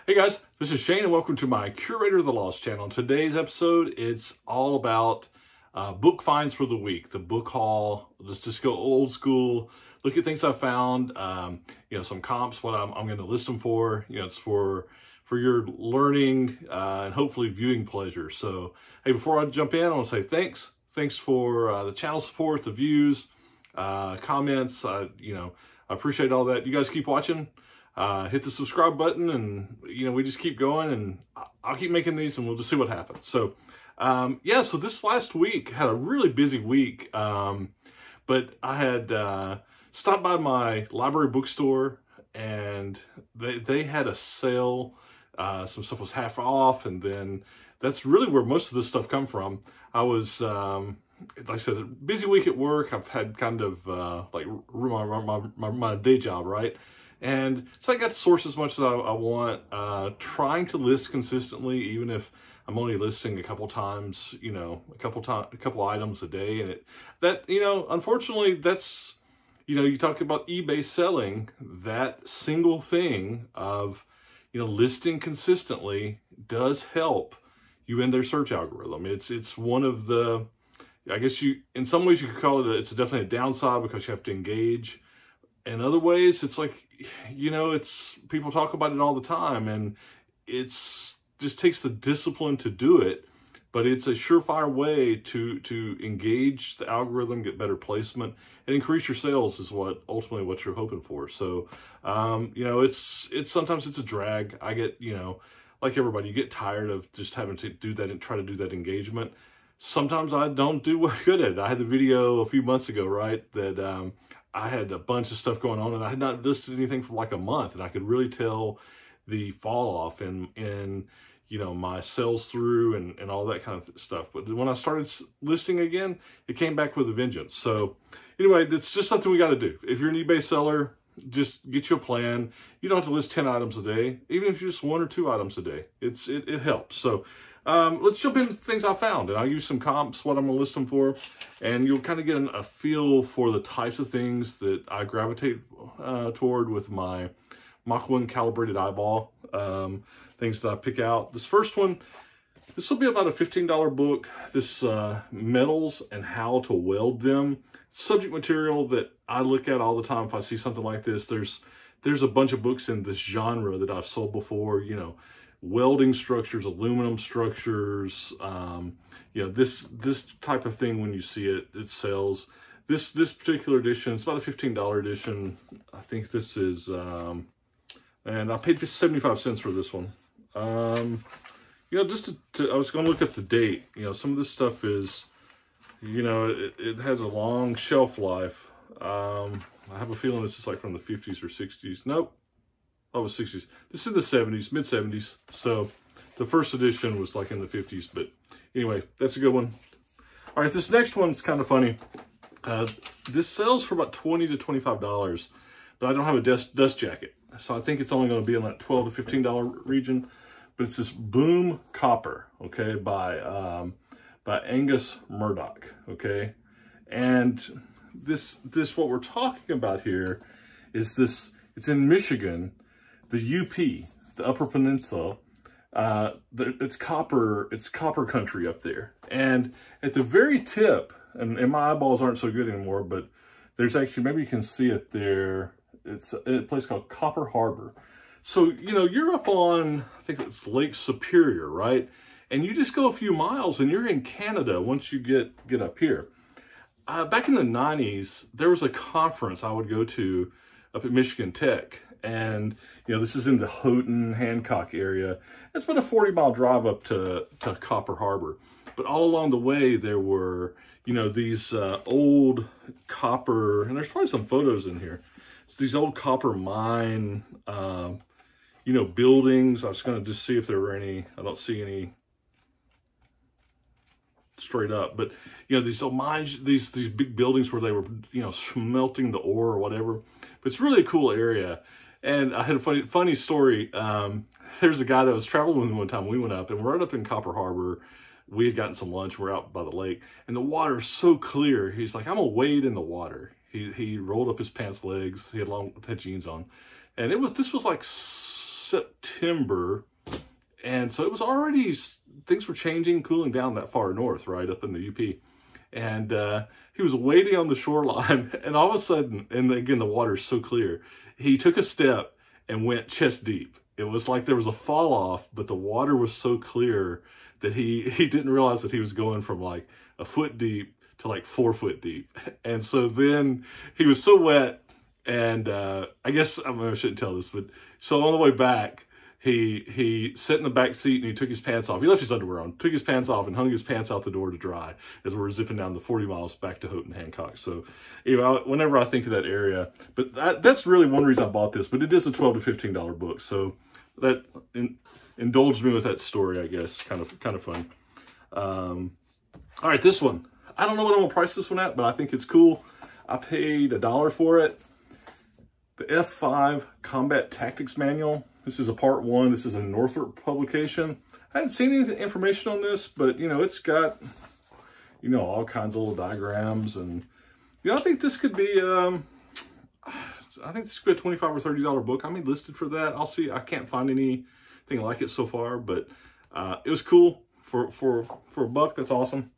Hey guys, this is Shane and welcome to my Curator of the Lost channel. In today's episode, it's all about book finds for the week, the book haul. Let's just go old school, look at things I found, some comps, what I'm going to list them for. It's for your learning and hopefully viewing pleasure. So, hey, before I jump in, I want to say thanks. Thanks for the channel support, the views, comments. I appreciate all that. You guys keep watching. Hit the subscribe button and, we just keep going and I'll keep making these and we'll just see what happens. So, so this last week had a really busy week. But I had, stopped by my library bookstore and they had a sale. Some stuff was half off, and then that's really where most of this stuff come from. I was, like I said, a busy week at work. I've had kind of, my day job, right? And so I got to source as much as I want, trying to list consistently, even if I'm only listing a couple times, a couple items a day. And unfortunately, that's, you talk about eBay selling, that single thing of, listing consistently does help you in their search algorithm. It's one of the, I guess in some ways you could call it, it's definitely a downside because you have to engage. In other ways, it's like, it's people talk about it all the time, and it's just takes the discipline to do it, but it's a surefire way to engage the algorithm, get better placement, and increase your sales is ultimately what you're hoping for. So, it's sometimes it's a drag. I get, like everybody, you get tired of just having to do that and try to do that engagement. Sometimes I don't do good at it. I had the video a few months ago, right, that I had a bunch of stuff going on and I had not listed anything for like a month, and I could really tell the fall off in my sales through and all that kind of stuff. But when I started listing again, it came back with a vengeance. So anyway, it's just something we got to do. If you're an eBay seller, just get you a plan. You don't have to list 10 items a day, even if you're just 1 or 2 items a day. It helps. So let's jump into things I found, and I'll use some comps, what I'm going to list them for, and you'll kind of get a feel for the types of things that I gravitate toward with my Mach 1 calibrated eyeball, things that I pick out. This first one, this will be about a $15 book. This metals and how to weld them. Subject material that I look at all the time if I see something like this. There's a bunch of books in this genre that I've sold before, welding structures, aluminum structures, this type of thing. When you see it, it sells. This particular edition, it's about a $15 edition. I think this is, and I paid 75 cents for this one. Just I was going to look up the date. Some of this stuff is, it has a long shelf life. I have a feeling this is like from the 50s or 60s. Nope. Oh, it was 60s. This is in the 70s, mid 70s. So the first edition was like in the 50s, but anyway, that's a good one. All right, this next one's kind of funny. This sells for about $20 to $25, but I don't have a dust jacket. So I think it's only going to be in that $12 to $15 region, but it's this Boom Copper, okay, by Angus Murdoch, okay? And this what we're talking about here is this, it's in Michigan, the UP, the Upper Peninsula. It's copper country up there. And at the very tip, and my eyeballs aren't so good anymore, but there's actually, maybe you can see it there. It's a place called Copper Harbor. So, you're up on, I think it's Lake Superior, right? And you just go a few miles and you're in Canada once you get up here. Back in the 90s, there was a conference I would go to up at Michigan Tech. And, this is in the Whedon, Hancock area. It's about a 40-mile drive up to Copper Harbor. But all along the way, there were, these old copper, and there's probably some photos in here. It's these old copper mine, buildings. I was going to just see if there were any. I don't see any straight up. But, these old mines, these big buildings where they were, smelting the ore or whatever. But it's really a cool area. And I had a funny story. There's a guy that was traveling with me one time. We went up, and we're right up in Copper Harbor. We had gotten some lunch. We're out by the lake, and the water's so clear. He's like, I'm gonna wade in the water. He rolled up his pants legs. He had jeans on, and this was like September. And so it was already, things were changing, cooling down that far north, right, up in the UP. And he was waiting on the shoreline, and all of a sudden, and again, the water's so clear, he took a step and went chest deep. It was like there was a fall off, but the water was so clear that he didn't realize that he was going from like a foot deep to like 4 foot deep. And so then he was so wet, and I guess, I shouldn't tell this, but so on the way back, he sat in the back seat and he took his pants off. He left his underwear on, took his pants off and hung his pants out the door to dry as we're zipping down the 40 miles back to Houghton, Hancock. So, you know, whenever I think of that area, but that's really one reason I bought this, but it is a $12 to $15 book. So that indulged me with that story, I guess. Kind of fun. All right, this one. I don't know what I'm gonna price this one at, but I think it's cool. I paid $1 for it. The F5 Combat Tactics Manual. This is a part 1. This is a Northrop publication. I hadn't seen any information on this, but, you know, it's got, you know, all kinds of little diagrams. And, you know, I think this could be, I think this could be a $25 or $30 book. I mean, listed for that. I'll see. I can't find anything like it so far, but it was cool for a buck. That's awesome.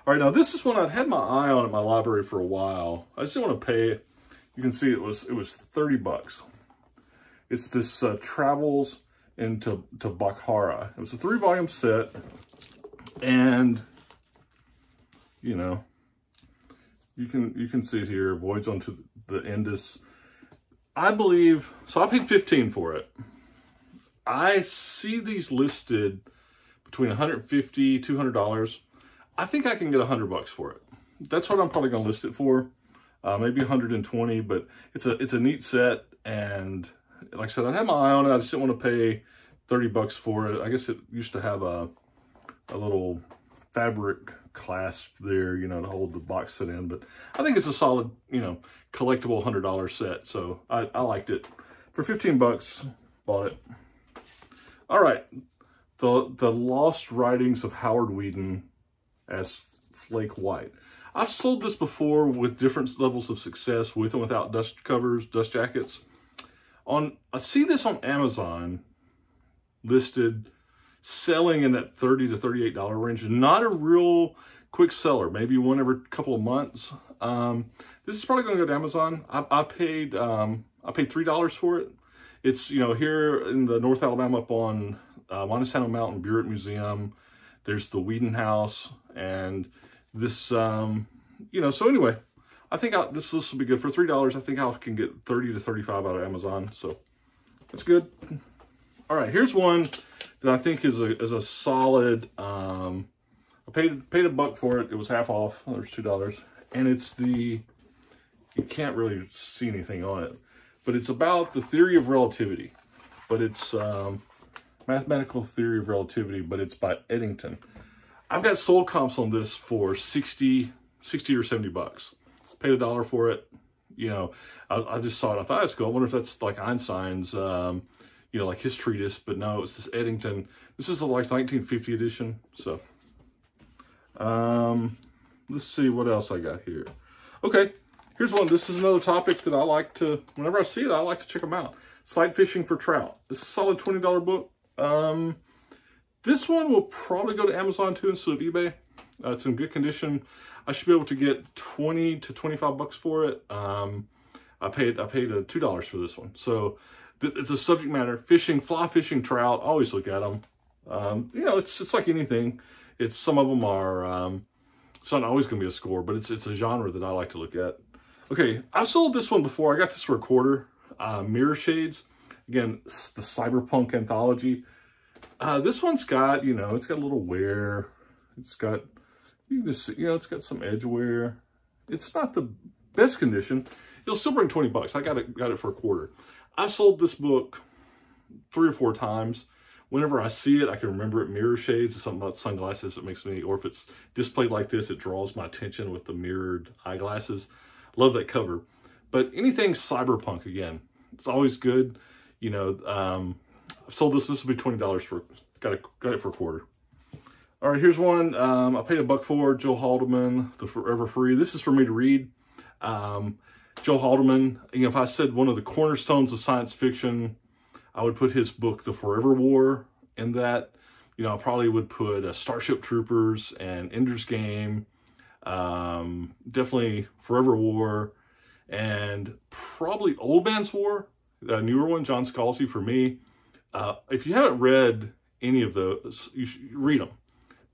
All right, now this is one I'd had my eye on at my library for a while. I just didn't want to pay it. You can see it was 30 bucks. It's this Travels into Bacara. It was a 3-volume set, and you know, you can see it here. Voyage onto the Indus. I believe so. I paid $15 for it. I see these listed between $150, $200. I think I can get $100 for it. That's what I'm probably gonna list it for. Maybe 120, but it's a neat set, and like I said, I had my eye on it. I just didn't want to pay 30 bucks for it. I guess it used to have a little fabric clasp there, you know, to hold the box set in, but I think it's a solid, you know, collectible $100 set. So I liked it. For 15 bucks, bought it. All right. The Lost Writings of Howard Whedon as Flake White. I've sold this before with different levels of success, with and without dust covers, dust jackets. I see this on Amazon listed, selling in that $30 to $38 range. Not a real quick seller, maybe one every couple of months. This is probably going to go to Amazon. I paid $3 for it. It's, you know, here in the North Alabama up on Montesano Mountain Burette Museum. There's the Whedon House, and this, you know, so anyway, I think this will be good for $3. I think I can get 30 to 35 out of Amazon, so that's good. All right, here's one that I think is a solid. I paid $1 for it. It was half off. There's $2, and it's you can't really see anything on it, but it's about the theory of relativity. But it's mathematical theory of relativity, but it's by Eddington. I've got sold comps on this for 60 or 70 bucks. Paid $1 for it. You know, I just saw it. I thought that's cool. I wonder if that's like Einstein's, you know, like his treatise, but no, it's this Eddington. This is the like 1950 edition. So, let's see what else I got here. Okay, here's one. This is another topic that I like to, whenever I see it, I like to check them out. Sight fishing for trout. This is a solid $20 book. This one will probably go to Amazon too instead of eBay. It's in good condition. I should be able to get 20 to 25 bucks for it. I paid $2 for this one. So it's a subject matter: fishing, fly fishing, trout. Always look at them. You know, it's like anything. Some of them are. It's not always going to be a score, but it's a genre that I like to look at. Okay, I've sold this one before. I got this for $0.25. Mirror Shades. Again, the Cyberpunk anthology. This one's got, you know, it's got a little wear. It's got, you can just see, you know, it's got some edge wear. It's not the best condition. It'll still bring 20 bucks. I got it for $0.25. I've sold this book 3 or 4 times. Whenever I see it, I can remember it. Mirror Shades is something about sunglasses that makes me, or if it's displayed like this, it draws my attention with the mirrored eyeglasses. Love that cover. But anything cyberpunk, again, it's always good. You know, I've sold this. This will be $20 for, got it for $0.25. All right, here's one. I paid $1 for Joe Haldeman, The Forever Free. This is for me to read. Joe Haldeman, you know, if I said one of the cornerstones of science fiction, I would put his book, The Forever War, in that. You know, I probably would put Starship Troopers and Ender's Game, definitely Forever War, and probably Old Man's War, a newer one, John Scalzi for me. If you haven't read any of those, you should read them.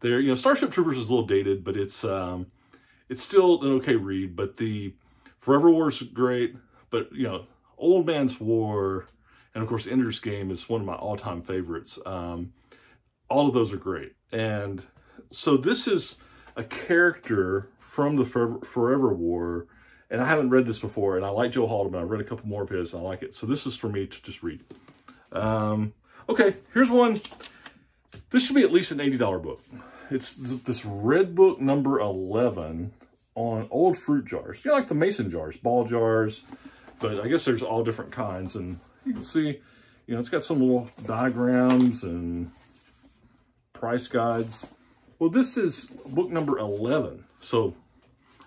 They're, you know, Starship Troopers is a little dated, but it's still an okay read. But the Forever War is great. But, you know, Old Man's War, and of course Ender's Game is one of my all-time favorites. All of those are great. And so this is a character from the Forever War, and I haven't read this before, and I like Joe Haldeman. I've read a couple more of his, and I like it. So this is for me to just read. Okay, here's one. This should be at least an $80 book. It's this red book number 11 on old fruit jars. You know, like the mason jars, ball jars, but I guess there's all different kinds. And you can see, you know, it's got some little diagrams and price guides. Well, this is book number 11. So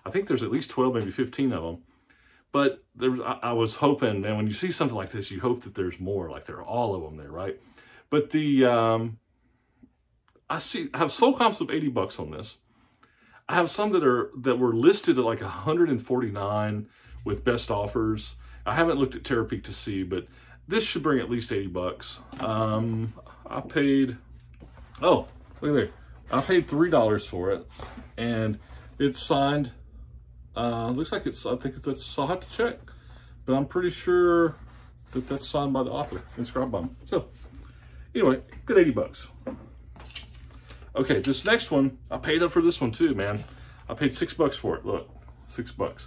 I think there's at least 12, maybe 15 of them. But I was hoping, man, when you see something like this, you hope that there's more, like there are all of them there, right? But the, I have sold comps of $80 on this. I have some that were listed at like $149 with best offers. I haven't looked at Terapeak to see, but this should bring at least $80. I paid, oh, look at there. I paid $3 for it, and it's signed. Looks like it's, I think that's, I'll have to check, but I'm pretty sure that that's signed by the author, inscribed by him. So anyway, good $80. Okay, this next one, I paid up for this one too, man. I paid $6 for it. Look, $6.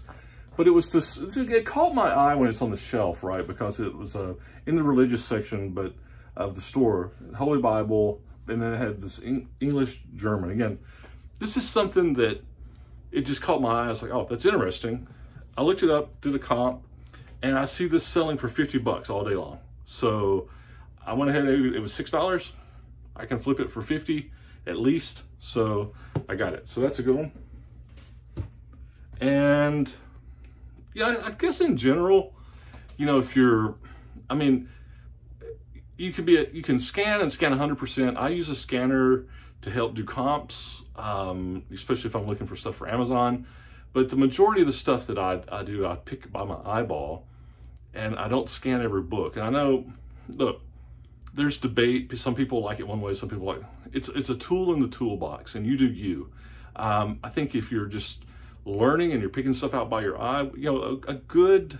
But it was this, it caught my eye when it's on the shelf, right? Because it was in the religious section, but of the store, Holy Bible, and then it had this English German. Again, this is something that it just caught my eye. I was like, oh, that's interesting. I looked it up, did a comp, and I see this selling for $50 all day long. So I went ahead, it was $6. I can flip it for 50 at least. So I got it. So that's a good one. And yeah, I guess in general, you know, if you're, I mean, you can scan and scan 100%. I use a scanner to help do comps, especially if I'm looking for stuff for Amazon. But the majority of the stuff that I do, I pick by my eyeball, and I don't scan every book. And I know, look, there's debate. Some people like it one way, some people like it. It's a tool in the toolbox, and you do you. I think if you're just learning and you're picking stuff out by your eye, you know, a good,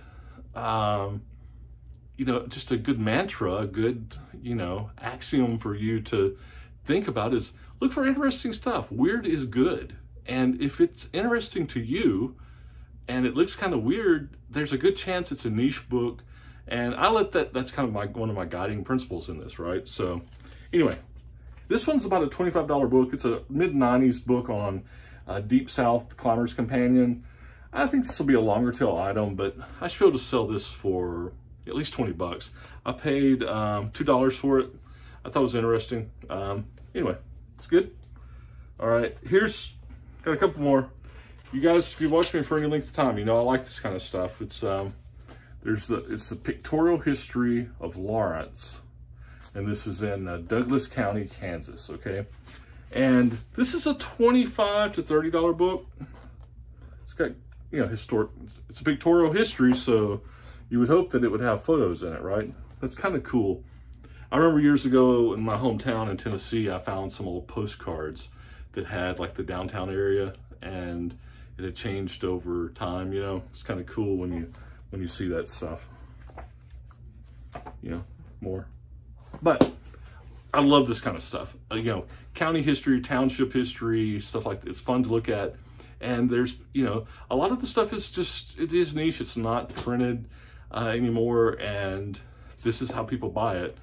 you know, just a good mantra, a good, you know, axiom for you to think about is look for interesting stuff. Weird is good. And if it's interesting to you and it looks kind of weird, there's a good chance it's a niche book. And I let that's kind of one of my guiding principles in this, right? So anyway, this one's about a $25 book. It's a mid-90s book on Deep South Climber's Companion. I think this will be a longer tail item, but I should be able to sell this for at least $20. I paid $2 for it. I thought it was interesting. Anyway, it's good. All right, got a couple more. You guys, if you've watched me for any length of time, you know I like this kind of stuff. It's it's the Pictorial History of Lawrence, and this is in Douglas County, Kansas. Okay, and this is a $25 to $30 book. It's got, you know, historic. It's a pictorial history, so you would hope that it would have photos in it, right? That's kind of cool. I remember years ago in my hometown in Tennessee, I found some old postcards that had like the downtown area, and it had changed over time. You know, it's kind of cool when you see that stuff. You know, more. But I love this kind of stuff. You know, county history, township history, stuff like that. It's fun to look at. And there's, you know, a lot of the stuff is just, it is niche. It's not printed anymore. And this is how people buy it.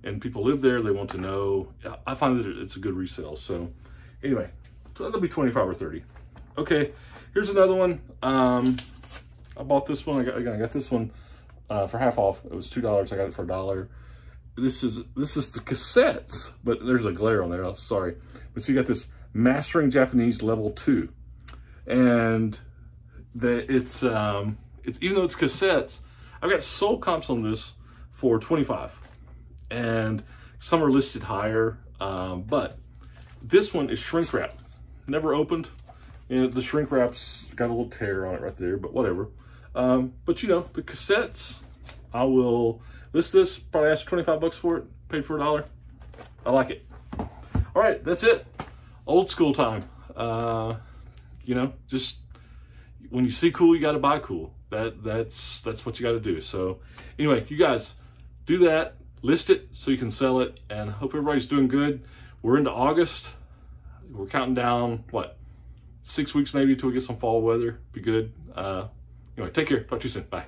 And people live there. They want to know. I find that it's a good resale. So anyway, so that'll be 25 or 30. Okay, here's another one. I bought this one. I got this one for half off. It was $2. I got it for $1. This is the cassettes, but there's a glare on there. I'm sorry. But so you got this Mastering Japanese Level 2. And it's even though it's cassettes, I've got sold comps on this for 25. and some are listed higher, but this one is shrink wrap, never opened. You know, the shrink wrap's got a little tear on it right there, but whatever. But you know, the cassettes, I will list this, probably ask 25 bucks for it, paid for $1. I like it. All right, that's it. Old school time. You know, just when you see cool, you got to buy cool. That's what you got to do. So anyway, you guys do that, list it so you can sell it, and hope everybody's doing good. We're into August. We're counting down, what, 6 weeks maybe till we get some fall weather. Be good. Anyway, take care. Talk to you soon. Bye.